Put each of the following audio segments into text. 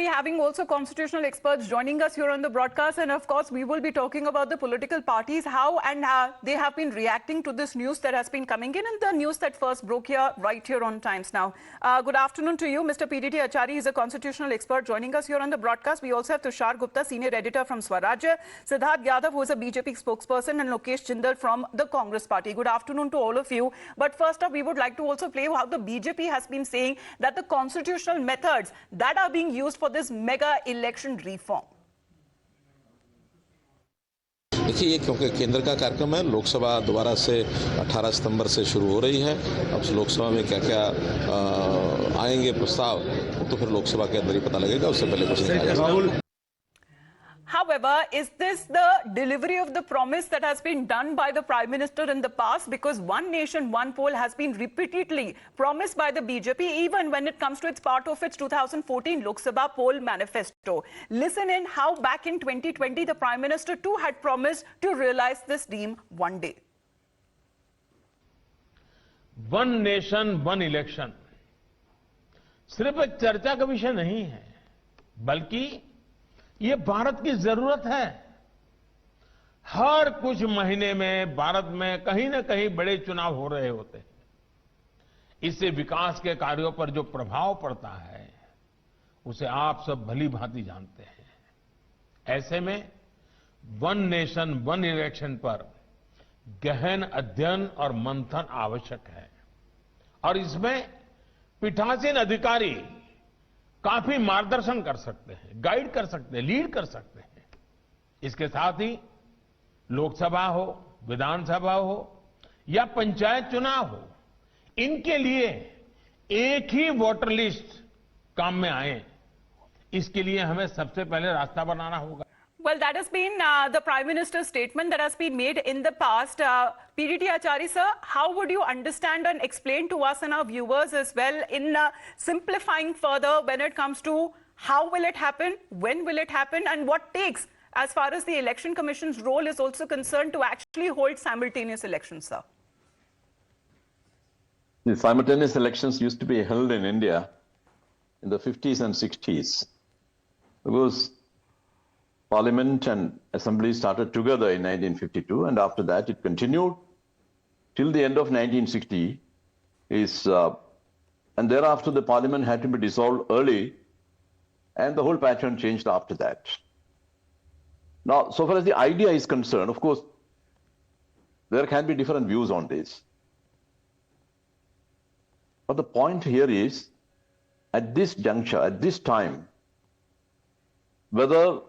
be having also constitutional experts joining us here on the broadcast, and of course we will be talking about the political parties, how and they have been reacting to this news that has been coming in, and the news that first broke here right here on Times Now. Good afternoon to you, Mr. P.D.T Achary is a constitutional expert joining us here on the broadcast. We also have Tushar Gupta, senior editor from Swarajya, Siddharth Yadav, who is a BJP spokesperson, and Lokesh Jindal from the Congress party. Good afternoon to all of you. But first up, we would like to also play how the BJP has been saying that the constitutional methods that are being used for this mega election reform. देखिए, ये क्योंकि केंद्र का कार्यक्रम है, लोकसभा दोबारा से 18 सितंबर से शुरू हो रही है। अब लोकसभा में क्या-क्या आएंगे प्रस्ताव, तो फिर लोकसभा के अंदर ही पता लगेगा, उससे पहले कुछ नहीं कहा जा सकता। However, is this the delivery of the promise that has been done by the Prime Minister in the past? Because one nation, one poll has been repeatedly promised by the BJP, even when it comes to its part of its 2014 Lok Sabha poll manifesto. Listen in how back in 2020, the Prime Minister too had promised to realize this dream one day. One nation, one election. सिर्फ एक चर्चा का विषय नहीं है, बल्कि ये भारत की जरूरत है। हर कुछ महीने में भारत में कहीं न कहीं बड़े चुनाव हो रहे होते हैं। इससे विकास के कार्यों पर जो प्रभाव पड़ता है, उसे आप सब भली भांति जानते हैं। ऐसे में वन नेशन वन इलेक्शन पर गहन अध्ययन और मंथन आवश्यक है, और इसमें पीठासीन अधिकारी काफी मार्गदर्शन कर सकते हैं, गाइड कर सकते हैं, लीड कर सकते हैं। इसके साथ ही लोकसभा हो, विधानसभा हो या पंचायत चुनाव हो, इनके लिए एक ही वोटर लिस्ट काम में आए, इसके लिए हमें सबसे पहले रास्ता बनाना होगा। Well, that has been the Prime Minister's statement that has been made in the past. P.D.T Achary, sir, how would you understand and explain to us and our viewers as well in simplifying further when it comes to how will it happen, when will it happen, and what takes as far as the Election Commission's role is also concerned to actually hold simultaneous elections, sir? The simultaneous elections used to be held in India in the 50s and 60s because Parliament and Assembly started together in 1952, and after that it continued till the end of 1960. And thereafter the Parliament had to be dissolved early, and the whole pattern changed after that. Now, so far as the idea is concerned, of course, there can be different views on this. But the point here is, at this juncture, at this time, whether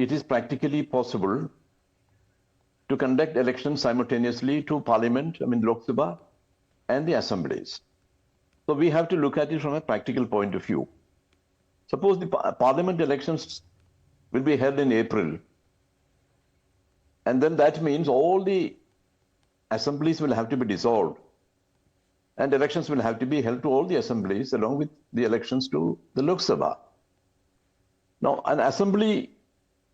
it is practically possible to conduct elections simultaneously to Parliament, Lok Sabha, and the assemblies. So we have to look at it from a practical point of view. Suppose the Parliament elections will be held in April, and then that means all the assemblies will have to be dissolved, and elections will have to be held to all the assemblies along with the elections to the Lok Sabha. Now, an assembly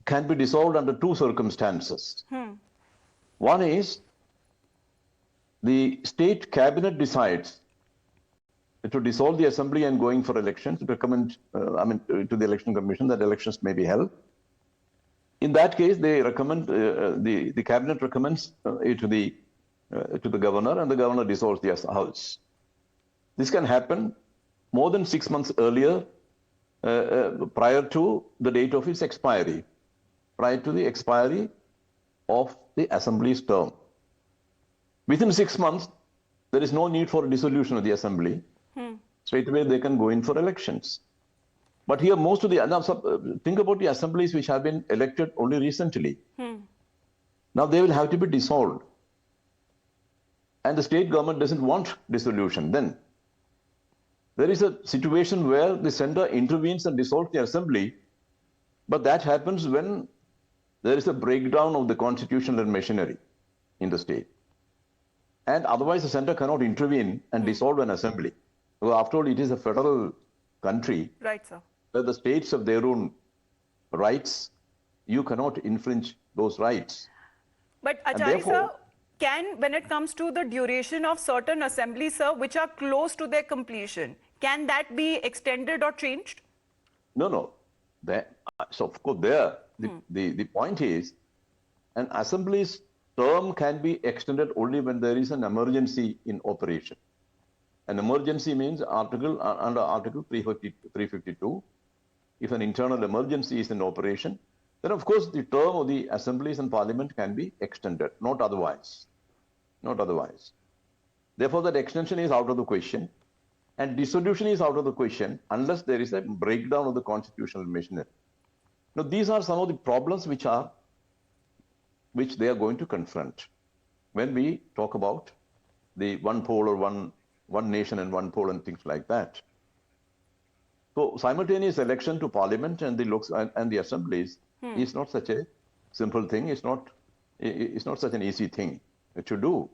can be dissolved under two circumstances. One is the state cabinet decides to dissolve the assembly and going for elections, to recommend to the election commission that elections may be held. In that case, they recommend the cabinet recommends it to the governor, and the governor dissolves the house. This can happen more than 6 months earlier, prior to the date of its expiry, prior to the expiry of the assembly's term. Within 6 months, there is no need for a dissolution of the assembly. Straight away, they can go in for elections. But here, most of the think about the assemblies which have been elected only recently. Now they will have to be dissolved, and the state government doesn't want dissolution. Then there is a situation where the center intervenes and dissolves the assembly, but that happens when there is a breakdown of the constitutional machinery in the state. And otherwise, the center cannot intervene and dissolve an assembly. Well, after all, it is a federal country. Right, sir. Where the states have their own rights. You cannot infringe those rights. But Achary, sir, when it comes to the duration of certain assemblies, sir, which are close to their completion, can that be extended or changed? No. So of course the point is, an assembly's term can be extended only when there is an emergency in operation. An emergency means under Article 352. If an internal emergency is in operation, then of course the term of the assemblies and parliament can be extended, not otherwise. Not otherwise. Therefore, that extension is out of the question, and dissolution is out of the question unless there is a breakdown of the constitutional machinery. Now, these are some of the problems which they are going to confront when we talk about the one poll or one nation and one poll and things like that. So, simultaneous election to parliament and the assemblies is not such a simple thing. It's not such an easy thing to do.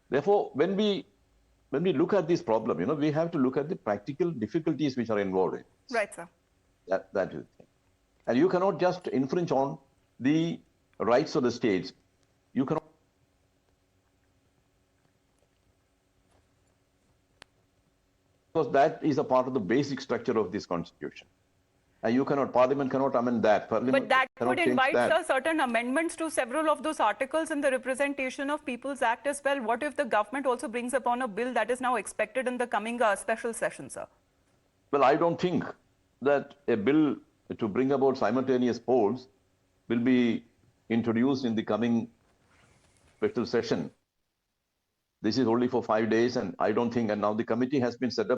Therefore, when we look at this problem, we have to look at the practical difficulties which are involved in it. Right, sir. That is the thing. And you cannot just infringe on the rights of the states. You cannot. Because that is a part of the basic structure of this constitution. And Parliament cannot amend that. But that would invite certain amendments to several of those articles in the Representation of People's Act as well. What if the government also brings upon a bill that is now expected in the coming special session, sir? Well, I don't think that a bill to bring about simultaneous polls will be introduced in the coming special session. This is only for 5 days, and I don't think, and now the committee has been set up